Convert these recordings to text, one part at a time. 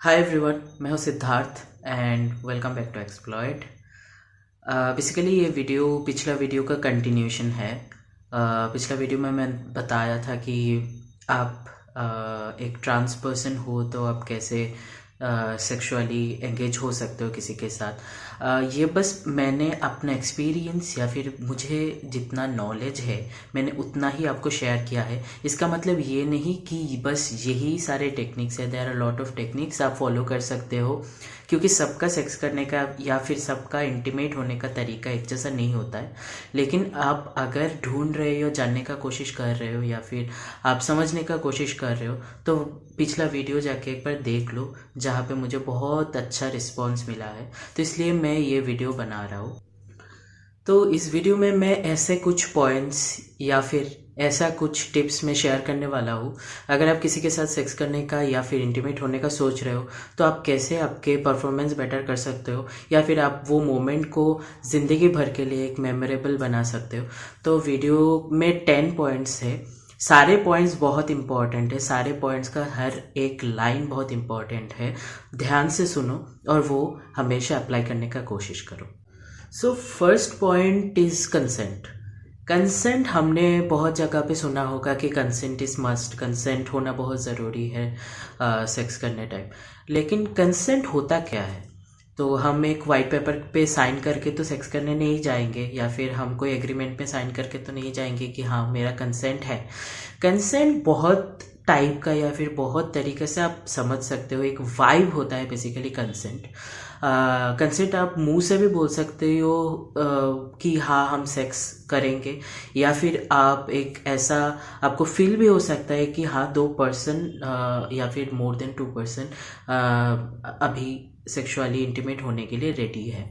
हाय everyone, मैं हूं Siddharth and welcome back to exploit. Basically ये वीडियो पिछला वीडियो का कंटिन्यूशन है। पिछला वीडियो में मैं बताया था कि आप एक ट्रांस पर्सन हो तो आप कैसे सेक्सुअली एंगेज हो सकते हो किसी के साथ। ये बस मैंने अपना एक्सपीरियंस या फिर मुझे जितना नॉलेज है मैंने उतना ही आपको शेयर किया है। इसका मतलब ये नहीं कि बस यही सारे टेक्निक्स है। There are lot of techniques आप फॉलो कर सकते हो, क्योंकि सबका सेक्स करने का या फिर सबका इंटीमेट होने का तरीका एक जैसा नहीं होता है। लेकिन आप अगर ढूंढ रहे हो, जानने का कोशिश कर रहे हो या फिर आप समझने का कोशिश कर रहे हो तो पिछला वीडियो जाके एक बार देख लो, जहाँ पे मुझे बहुत अच्छा रिस्पॉन्स मिला है। तो इसलिए मैं ये वीडियो बना रहा हूँ। तो इस वीडियो में मैं ऐसे कुछ पॉइंट्स या फिर ऐसा कुछ टिप्स में शेयर करने वाला हूँ। अगर आप किसी के साथ सेक्स करने का या फिर इंटीमेट होने का सोच रहे हो तो आप कैसे आपके परफॉर्मेंस बेटर कर सकते हो या फिर आप वो मोमेंट को ज़िंदगी भर के लिए एक मेमोरेबल बना सकते हो। तो वीडियो में 10 पॉइंट्स है। सारे पॉइंट्स बहुत इंपॉर्टेंट है, सारे पॉइंट्स का हर एक लाइन बहुत इंपॉर्टेंट है। ध्यान से सुनो और वो हमेशा अप्लाई करने का कोशिश करो। So first point is consent. Consent हमने बहुत जगह पे सुना होगा कि कंसेंट इज मस्ट, कंसेंट होना बहुत ज़रूरी है सेक्स करने टाइम। लेकिन कंसेंट होता क्या है? तो हम एक वाइट पेपर पे साइन करके तो सेक्स करने नहीं जाएंगे, या फिर हम कोई एग्रीमेंट पे साइन करके तो नहीं जाएंगे कि हाँ मेरा कंसेंट है। कंसेंट बहुत टाइप का या फिर बहुत तरीके से आप समझ सकते हो। एक वाइब होता है बेसिकली कंसेंट। कंसेंट आप मुंह से भी बोल सकते हो कि हाँ हम सेक्स करेंगे, या फिर आप एक ऐसा आपको फील भी हो सकता है कि हाँ 2 पर्सन या फिर मोर देन 2 पर्सन अभी सेक्सुअली इंटीमेट होने के लिए रेडी है।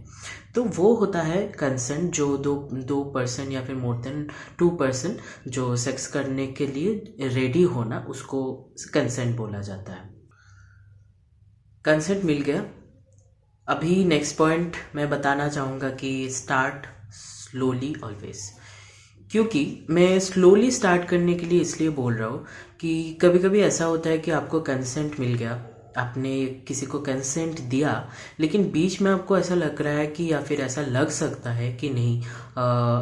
तो वो होता है कंसेंट, जो दो पर्सन या फिर मोर देन 2 पर्सन जो सेक्स करने के लिए रेडी होना, उसको कंसेंट बोला जाता है। कंसेंट मिल गया। अभी नेक्स्ट पॉइंट मैं बताना चाहूँगा कि स्टार्ट स्लोली ऑलवेज। क्योंकि मैं स्लोली स्टार्ट करने के लिए इसलिए बोल रहा हूँ कि कभी कभी ऐसा होता है कि आपको कंसेंट मिल गया, आपने किसी को कंसेंट दिया, लेकिन बीच में आपको ऐसा लग रहा है कि या फिर ऐसा लग सकता है कि नहीं,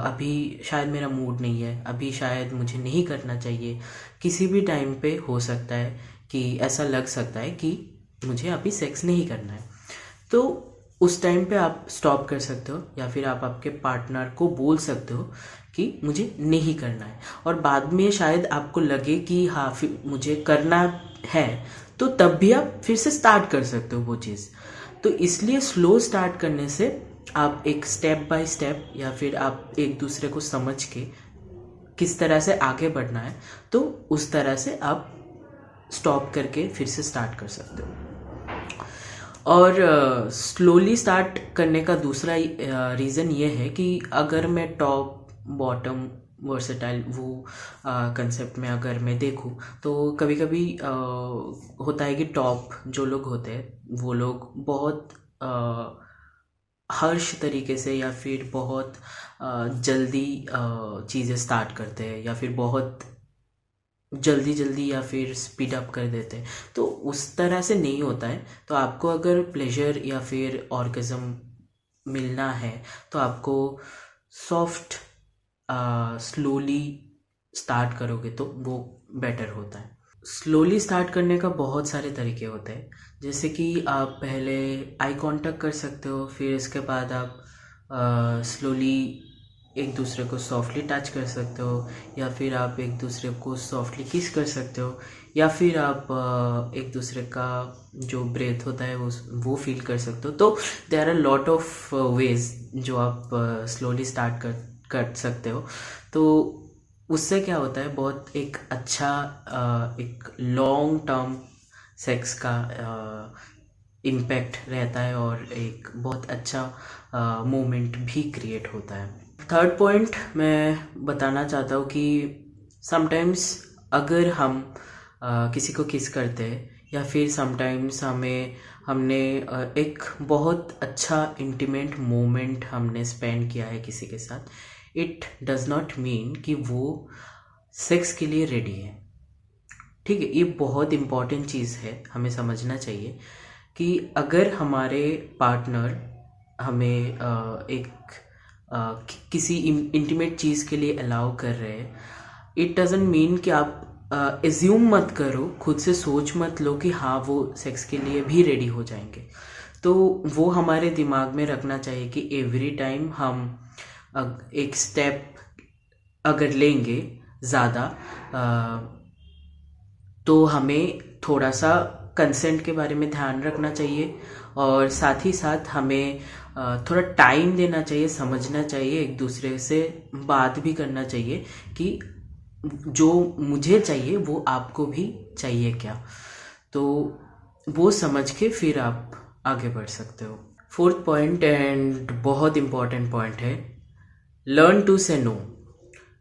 अभी शायद मेरा मूड नहीं है, अभी शायद मुझे नहीं करना चाहिए। किसी भी टाइम पे हो सकता है कि ऐसा लग सकता है कि मुझे अभी सेक्स नहीं करना है। तो उस टाइम पे आप स्टॉप कर सकते हो या फिर आप आपके पार्टनर को बोल सकते हो कि मुझे नहीं करना है, और बाद में शायद आपको लगे कि हाँ फिर मुझे करना है, तो तब भी आप फिर से स्टार्ट कर सकते हो वो चीज़। तो इसलिए स्लो स्टार्ट करने से आप एक स्टेप बाय स्टेप या फिर आप एक दूसरे को समझ के किस तरह से आगे बढ़ना है, तो उस तरह से आप स्टॉप करके फिर से स्टार्ट कर सकते हो। और स्लोली स्टार्ट करने का दूसरा रीज़न ये है कि अगर मैं टॉप बॉटम वर्सेटाइल वो कंसेप्ट में अगर मैं देखूँ, तो कभी कभी होता है कि टॉप जो लोग होते हैं वो लोग बहुत हर्ष तरीके से या फिर बहुत जल्दी चीज़ें स्टार्ट करते हैं, या फिर बहुत जल्दी जल्दी या फिर स्पीड अप कर देते हैं। तो उस तरह से नहीं होता है। तो आपको अगर प्लेजर या फिर ऑर्गेज़म मिलना है तो आपको सॉफ्ट स्लोली स्टार्ट करोगे तो वो बेटर होता है। स्लोली स्टार्ट करने का बहुत सारे तरीके होते हैं, जैसे कि आप पहले आई कांटेक्ट कर सकते हो, फिर इसके बाद आप स्लोली एक दूसरे को सॉफ्टली टच कर सकते हो, या फिर आप एक दूसरे को सॉफ्टली किस कर सकते हो, या फिर आप एक दूसरे का जो ब्रेथ होता है वो फील कर सकते हो। तो there are lot of ways जो आप स्लोली स्टार्ट कर सकते हो। तो उससे क्या होता है, बहुत एक अच्छा एक लॉन्ग टर्म सेक्स का इम्पैक्ट रहता है और एक बहुत अच्छा मोमेंट भी क्रिएट होता है। थर्ड पॉइंट मैं बताना चाहता हूँ कि समटाइम्स अगर हम किसी को किस करते हैं या फिर समटाइम्स हमने एक बहुत अच्छा इंटीमेट मोमेंट हमने स्पेंड किया है किसी के साथ, इट डज नॉट मीन कि वो सेक्स के लिए रेडी है। ठीक है, ये बहुत इम्पॉर्टेंट चीज़ है, हमें समझना चाहिए। कि अगर हमारे पार्टनर हमें किसी इंटीमेट चीज़ के लिए अलाउ कर रहे हैं, इट डजेंट मीन कि आप एज्यूम मत करो, खुद से सोच मत लो कि हाँ वो सेक्स के लिए भी रेडी हो जाएंगे। तो वो हमारे दिमाग में रखना चाहिए कि एवरी टाइम हम एक स्टेप अगर लेंगे ज़्यादा, तो हमें थोड़ा सा कंसेंट के बारे में ध्यान रखना चाहिए, और साथ ही साथ हमें थोड़ा टाइम देना चाहिए, समझना चाहिए, एक दूसरे से बात भी करना चाहिए कि जो मुझे चाहिए वो आपको भी चाहिए क्या। तो वो समझ के फिर आप आगे बढ़ सकते हो। फोर्थ पॉइंट एंड बहुत इम्पॉर्टेंट पॉइंट है, लर्न टू से नो।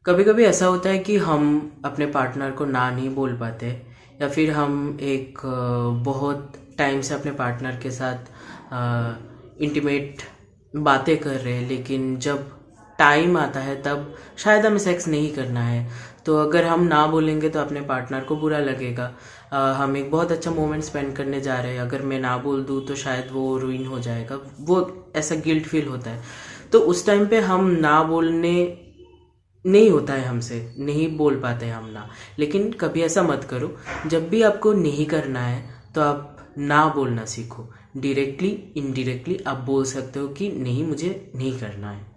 कभी कभी ऐसा होता है कि हम अपने पार्टनर को ना नहीं बोल पाते, या फिर हम एक बहुत टाइम से अपने पार्टनर के साथ इंटीमेट बातें कर रहे हैं, लेकिन जब टाइम आता है तब शायद हमें सेक्स नहीं करना है। तो अगर हम ना बोलेंगे तो अपने पार्टनर को बुरा लगेगा। हम एक बहुत अच्छा मोमेंट स्पेंड करने जा रहे हैं, अगर मैं ना बोल दूँ तो शायद वो रुइन हो जाएगा, वो ऐसा गिल्ट फील होता है। तो उस टाइम पे हम ना बोलने नहीं होता है, हमसे नहीं बोल पाते हैं हम ना। लेकिन कभी ऐसा मत करो, जब भी आपको नहीं करना है तो आप ना बोलना सीखो। डायरेक्टली इनडायरेक्टली आप बोल सकते हो कि नहीं, मुझे नहीं करना है।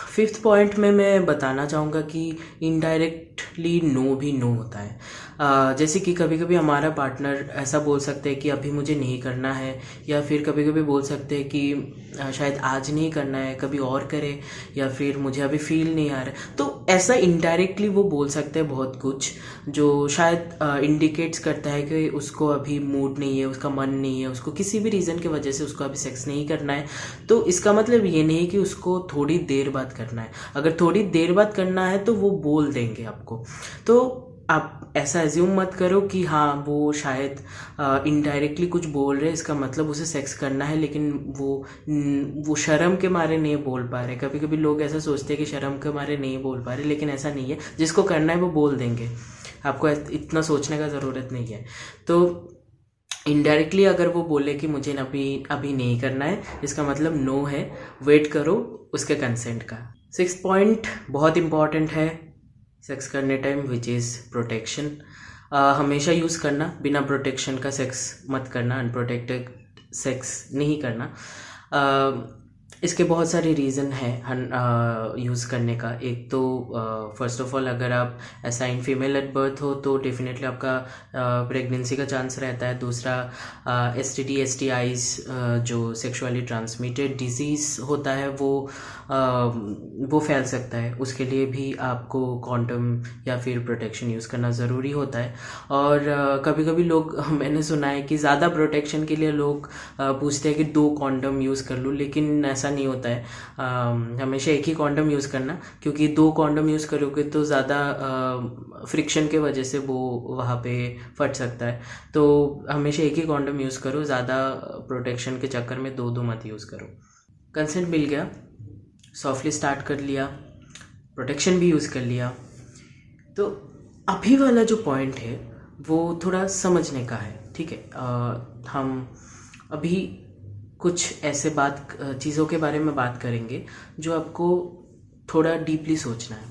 फिफ्थ पॉइंट में मैं बताना चाहूँगा कि इनडायरेक्टली नो भी नो होता है। जैसे कि कभी कभी हमारा पार्टनर ऐसा बोल सकते हैं कि अभी मुझे नहीं करना है, या फिर कभी कभी बोल सकते हैं कि शायद आज नहीं करना है, कभी और करें, या फिर मुझे अभी फील नहीं आ रहा है। तो ऐसा इनडायरेक्टली वो बोल सकते हैं बहुत कुछ, जो शायद इंडिकेट्स करता है कि उसको अभी मूड नहीं है, उसका मन नहीं है, उसको किसी भी रीज़न की वजह से उसको अभी सेक्स नहीं करना है। तो इसका मतलब ये नहीं कि उसको थोड़ी देर बाद करना है। अगर थोड़ी देर बाद करना है तो वो बोल देंगे आपको। तो आप ऐसा एज्यूम मत करो कि हाँ वो शायद इनडायरेक्टली कुछ बोल रहे हैं, इसका मतलब उसे सेक्स करना है, लेकिन वो शर्म के मारे नहीं बोल पा रहे। कभी कभी लोग ऐसा सोचते हैं कि शर्म के मारे नहीं बोल पा रहे, लेकिन ऐसा नहीं है। जिसको करना है वो बोल देंगे, आपको इतना सोचने का ज़रूरत नहीं है। तो इनडायरेक्टली अगर वो बोले कि मुझे अभी नहीं करना है, इसका मतलब नो है, वेट करो उसके कंसेंट का। सिक्स्थ पॉइंट बहुत इम्पॉर्टेंट है सेक्स करने टाइम, विच इज़ प्रोटेक्शन। हमेशा यूज़ करना, बिना प्रोटेक्शन का सेक्स मत करना, अनप्रोटेक्टेड सेक्स नहीं करना। इसके बहुत सारे रीज़न हैं यूज़ करने का। एक तो फर्स्ट ऑफ ऑल, अगर आप असाइन फीमेल एट बर्थ हो तो डेफिनेटली आपका प्रेगनेंसी का चांस रहता है। दूसरा, STD STIs जो सेक्सुअली ट्रांसमिटेड डिजीज़ होता है वो फैल सकता है, उसके लिए भी आपको कॉन्डम या फिर प्रोटेक्शन यूज़ करना ज़रूरी होता है। और कभी कभी लोग मैंने सुना है कि ज़्यादा प्रोटेक्शन के लिए लोग पूछते हैं कि 2 कॉन्डम यूज़ कर लूँ, लेकिन ऐसा नहीं होता है। हमेशा एक ही कॉन्डम यूज़ करना, क्योंकि 2 कॉन्डम यूज़ करोगे तो ज़्यादा फ्रिक्शन के वजह से वो वहाँ पे फट सकता है। तो हमेशा एक ही कॉन्डम यूज़ करो, ज़्यादा प्रोटेक्शन के चक्कर में 2 मत यूज़ करो। कंसेंट मिल गया, सॉफ्टली स्टार्ट कर लिया, प्रोटेक्शन भी यूज़ कर लिया, तो अभी वाला जो पॉइंट है वो थोड़ा समझने का है, ठीक है। हम अभी कुछ ऐसे चीज़ों के बारे में बात करेंगे जो आपको थोड़ा डीपली सोचना है।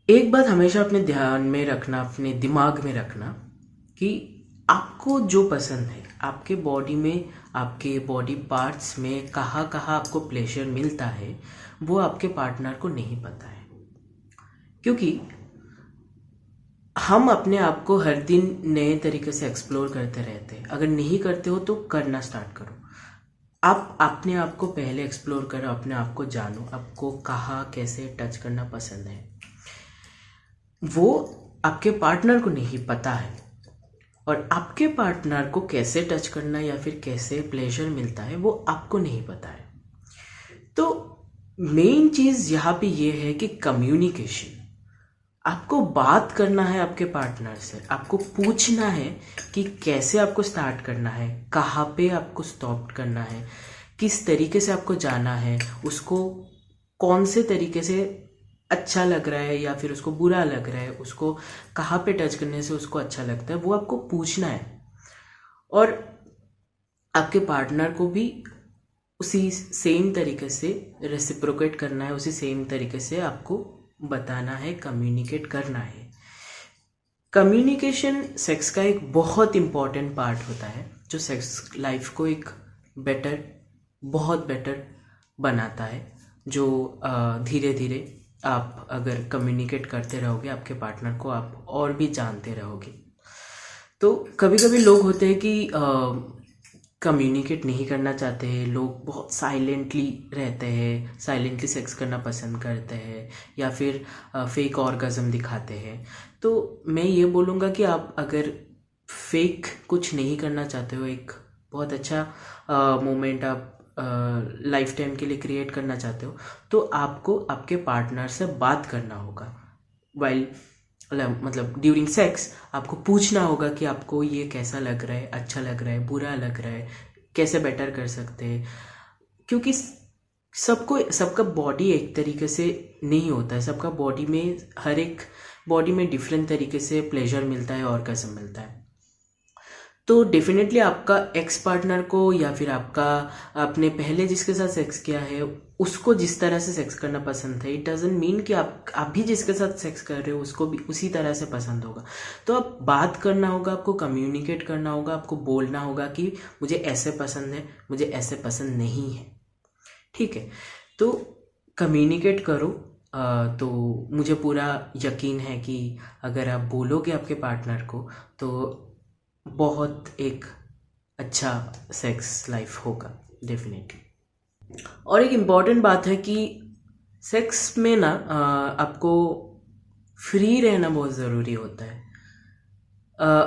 एक बात हमेशा अपने ध्यान में रखना, अपने दिमाग में रखना, कि आपको जो पसंद है आपके बॉडी में, आपके बॉडी पार्ट्स में कहाँ कहाँ आपको प्लेजर मिलता है, वो आपके पार्टनर को नहीं पता है। क्योंकि हम अपने आप को हर दिन नए तरीके से एक्सप्लोर करते रहते हैं। अगर नहीं करते हो तो करना स्टार्ट करो। आप अपने आप को पहले एक्सप्लोर करो, अपने आप को जानो, आपको कहाँ कैसे टच करना पसंद है। वो आपके पार्टनर को नहीं पता है, और आपके पार्टनर को कैसे टच करना या फिर कैसे प्लेजर मिलता है वो आपको नहीं पता है। तो मेन चीज़ यहाँ पे ये है कि कम्युनिकेशन। आपको बात करना है आपके पार्टनर से, आपको पूछना है कि कैसे आपको स्टार्ट करना है, कहाँ पे आपको स्टॉप करना है, किस तरीके से आपको जाना है, उसको कौन से तरीके से अच्छा लग रहा है या फिर उसको बुरा लग रहा है, उसको कहाँ पे टच करने से उसको अच्छा लगता है, वो आपको पूछना है। और आपके पार्टनर को भी उसी सेम तरीके से रेसिप्रोकेट करना है, उसी सेम तरीके से आपको बताना है, कम्युनिकेट करना है। कम्युनिकेशन सेक्स का एक बहुत इम्पॉर्टेंट पार्ट होता है जो सेक्स लाइफ को एक बेटर, बहुत बेटर बनाता है। जो धीरे धीरे आप अगर कम्युनिकेट करते रहोगे आपके पार्टनर को, आप और भी जानते रहोगे। तो कभी कभी लोग होते हैं कि कम्युनिकेट नहीं करना चाहते हैं, लोग बहुत साइलेंटली रहते हैं, साइलेंटली सेक्स करना पसंद करते हैं, या फिर फेक ऑर्गेज़म दिखाते हैं। तो मैं ये बोलूँगा कि आप अगर फेक कुछ नहीं करना चाहते हो, एक बहुत अच्छा मोमेंट आप लाइफ टाइम के लिए क्रिएट करना चाहते हो, तो आपको आपके पार्टनर से बात करना होगा। वाइल मतलब ड्यूरिंग सेक्स आपको पूछना होगा कि आपको ये कैसा लग रहा है, अच्छा लग रहा है, बुरा लग रहा है, कैसे बेटर कर सकते हैं। क्योंकि सबका बॉडी एक तरीके से नहीं होता है, सबका बॉडी में, हर एक बॉडी में डिफरेंट तरीके से प्लेजर मिलता है, ऑर्गेज़म मिलता है। तो डेफिनेटली आपका एक्स पार्टनर को या फिर आपने पहले जिसके साथ सेक्स किया है उसको जिस तरह से सेक्स करना पसंद है, इट डजंट मीन कि आप भी जिसके साथ सेक्स कर रहे हो उसको भी उसी तरह से पसंद होगा। तो आप बात करना होगा, आपको कम्युनिकेट करना होगा, आपको बोलना होगा कि मुझे ऐसे पसंद है, मुझे ऐसे पसंद नहीं है। ठीक है, तो कम्युनिकेट करो। तो मुझे पूरा यकीन है कि अगर आप बोलोगे आपके पार्टनर को तो बहुत एक अच्छा सेक्स लाइफ होगा डेफिनेटली। और एक इम्पॉर्टेंट बात है कि सेक्स में ना आपको फ्री रहना बहुत ज़रूरी होता है।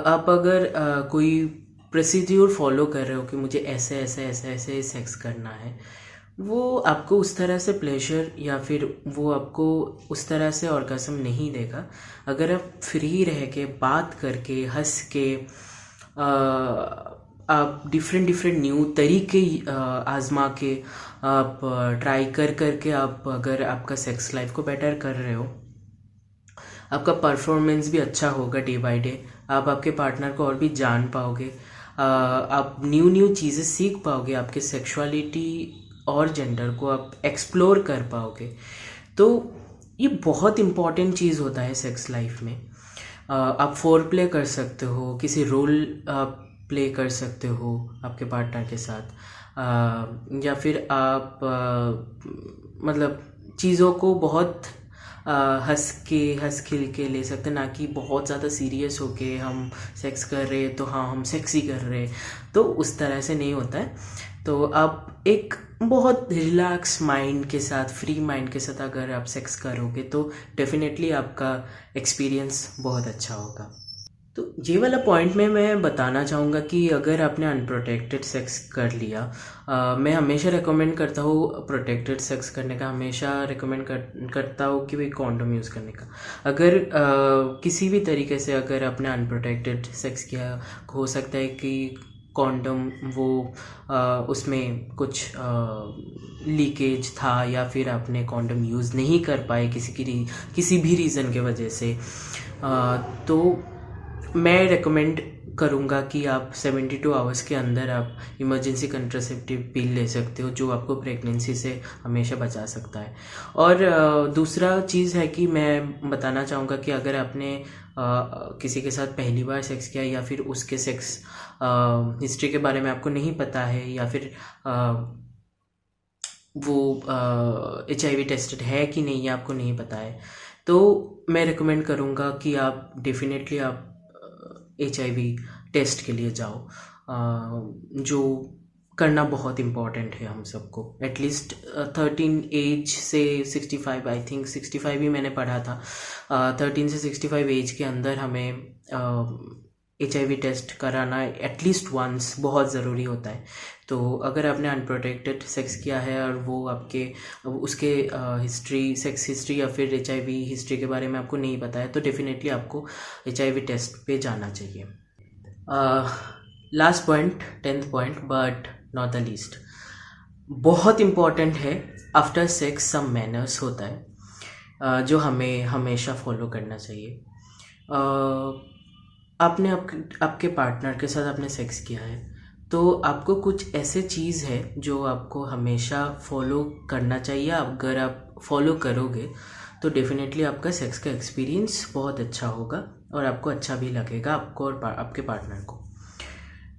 आप अगर कोई प्रोसीड्यूर फॉलो कर रहे हो कि मुझे ऐसे ऐसे ऐसे ऐसे सेक्स करना है, वो आपको उस तरह से प्लेजर या फिर वो आपको उस तरह से ऑर्गेज़म नहीं देगा। अगर आप फ्री रह के, बात करके, हंस के, आप डिफरेंट न्यू तरीके आजमा के, आप ट्राई करके आप अगर आपका सेक्स लाइफ को बेटर कर रहे हो, आपका परफॉर्मेंस भी अच्छा होगा डे बाय डे। आप आपके पार्टनर को और भी जान पाओगे, आप न्यू चीज़ें सीख पाओगे, आपके सेक्सुअलिटी और जेंडर को आप एक्सप्लोर कर पाओगे। तो ये बहुत इम्पॉर्टेंट चीज़ होता है सेक्स लाइफ में। आप फोर प्ले कर सकते हो, किसी रोल प्ले कर सकते हो आपके पार्टनर के साथ, या फिर आप मतलब चीज़ों को बहुत हंस खिल के ले सकते हैं, ना कि बहुत ज़्यादा सीरियस होके हम सेक्स कर रहे हैं तो हाँ हम सेक्स ही कर रहे हैं, तो उस तरह से नहीं होता है। तो आप एक बहुत रिलैक्स माइंड के साथ, फ्री माइंड के साथ अगर आप सेक्स करोगे तो डेफिनेटली आपका एक्सपीरियंस बहुत अच्छा होगा। तो ये वाला पॉइंट में मैं बताना चाहूँगा कि अगर आपने अनप्रोटेक्टेड सेक्स कर लिया, मैं हमेशा रेकमेंड करता हूँ प्रोटेक्टेड सेक्स करने का, हमेशा रेकमेंड करता हूँ कि भाई कॉन्डोम यूज़ करने का। अगर किसी भी तरीके से अगर आपने अनप्रोटेक्टेड सेक्स किया, हो सकता है कि कॉन्डम वो उसमें कुछ लीकेज था, या फिर आपने कॉन्डम यूज़ नहीं कर पाए किसी भी रीज़न के वजह से, तो मैं रेकमेंड करूँगा कि आप 72 आवर्स के अंदर आप इमरजेंसी कंट्रासेप्टिव पिल ले सकते हो, जो आपको प्रेगनेंसी से हमेशा बचा सकता है। और दूसरा चीज़ है कि मैं बताना चाहूँगा कि अगर आपने किसी के साथ पहली बार सेक्स किया, या फिर उसके सेक्स हिस्ट्री के बारे में आपको नहीं पता है, या फिर वो HIV टेस्टेड है कि नहीं आपको नहीं पता है, तो मैं रिकमेंड करूँगा कि आप डेफिनेटली आप HIV टेस्ट के लिए जाओ, जो करना बहुत इम्पॉर्टेंट है हम सबको। एटलीस्ट 13 एज से 65, आई थिंक 65 ही मैंने पढ़ा था, 13 से 65 एज के अंदर हमें HIV टेस्ट कराना एटलीस्ट वंस बहुत ज़रूरी होता है। तो अगर आपने अनप्रोटेक्टेड सेक्स किया है और वो उसके हिस्ट्री, सेक्स हिस्ट्री या फिर HIV हिस्ट्री के बारे में आपको नहीं पता है, तो डेफिनेटली आपको HIV टेस्ट पे जाना चाहिए। Last point, 10th point, but not the least, बहुत इम्पॉर्टेंट है, आफ्टर सेक्स सम मैनर्स होता है जो हमें हमेशा फॉलो करना चाहिए। आपने आपके पार्टनर के साथ आपने सेक्स किया है, तो आपको कुछ ऐसे चीज़ है जो आपको हमेशा फॉलो करना चाहिए। अगर आप फॉलो करोगे तो डेफिनेटली आपका सेक्स का एक्सपीरियंस बहुत अच्छा होगा और आपको अच्छा भी लगेगा, आपको और आपके पार्टनर को।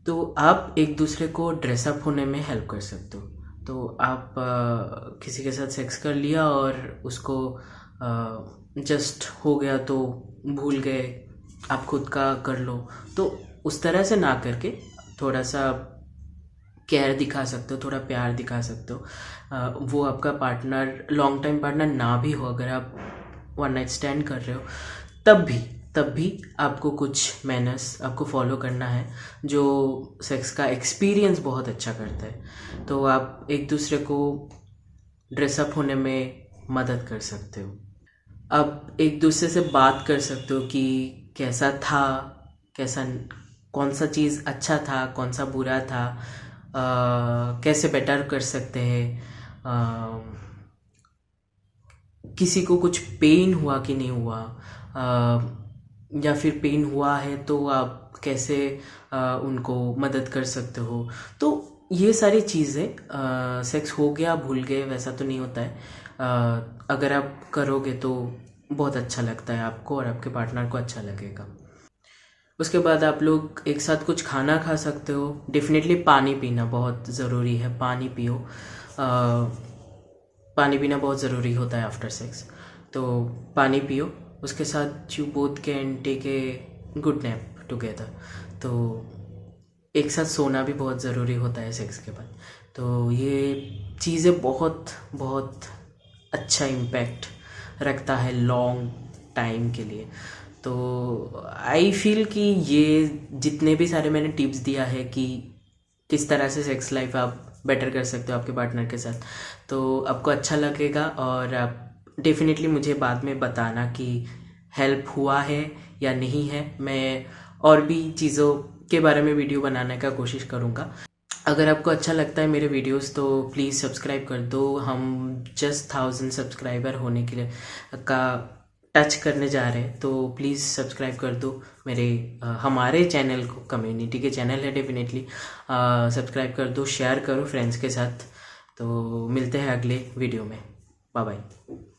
तो आप एक दूसरे को ड्रेसअप होने में हेल्प कर सकते हो। तो आप किसी के साथ सेक्स कर लिया और उसको जस्ट हो गया तो भूल गए, आप खुद का कर लो। तो उस तरह से ना करके थोड़ा सा केयर दिखा सकते हो, थोड़ा प्यार दिखा सकते हो। वो आपका पार्टनर लॉन्ग टाइम पार्टनर ना भी हो, अगर आप वन नाइट स्टैंड कर रहे हो तब भी आपको कुछ मैनर्स आपको फॉलो करना है जो सेक्स का एक्सपीरियंस बहुत अच्छा करता है। तो आप एक दूसरे को ड्रेसअप होने में मदद कर सकते हो। आप एक दूसरे से बात कर सकते हो कि कैसा था, कैसा, कौन सा चीज़ अच्छा था, कौन सा बुरा था, कैसे बेटर कर सकते हैं, किसी को कुछ पेन हुआ कि नहीं हुआ, या फिर पेन हुआ है तो आप कैसे उनको मदद कर सकते हो। तो ये सारी चीज़ें, सेक्स हो गया भूल गए वैसा तो नहीं होता है। अगर आप करोगे तो बहुत अच्छा लगता है आपको और आपके पार्टनर को अच्छा लगेगा। उसके बाद आप लोग एक साथ कुछ खाना खा सकते हो। डेफिनेटली पानी पीना बहुत ज़रूरी है, पानी पियो। पानी पीना बहुत ज़रूरी होता है आफ्टर सेक्स, तो पानी पियो। उसके साथ you both can take a good nap together. तो एक साथ सोना भी बहुत ज़रूरी होता है सेक्स के बाद। तो ये चीज़ें बहुत बहुत अच्छा इम्पैक्ट रखता है लॉन्ग टाइम के लिए। तो आई फील कि ये जितने भी सारे मैंने टिप्स दिया है कि किस तरह से सेक्स लाइफ आप बेटर कर सकते हो आपके पार्टनर के साथ, तो आपको अच्छा लगेगा। और आप डेफिनेटली मुझे बाद में बताना कि हेल्प हुआ है या नहीं है। मैं और भी चीज़ों के बारे में वीडियो बनाने का कोशिश करूँगा। अगर आपको अच्छा लगता है मेरे वीडियोस तो प्लीज़ सब्सक्राइब कर दो। हम जस्ट 1000 सब्सक्राइबर होने के लिए का टच करने जा रहे हैं, तो प्लीज़ सब्सक्राइब कर दो मेरे हमारे चैनल को। कम्युनिटी के चैनल है, डेफिनेटली सब्सक्राइब कर दो, शेयर करो फ्रेंड्स के साथ। तो मिलते हैं अगले वीडियो में। Bye bye.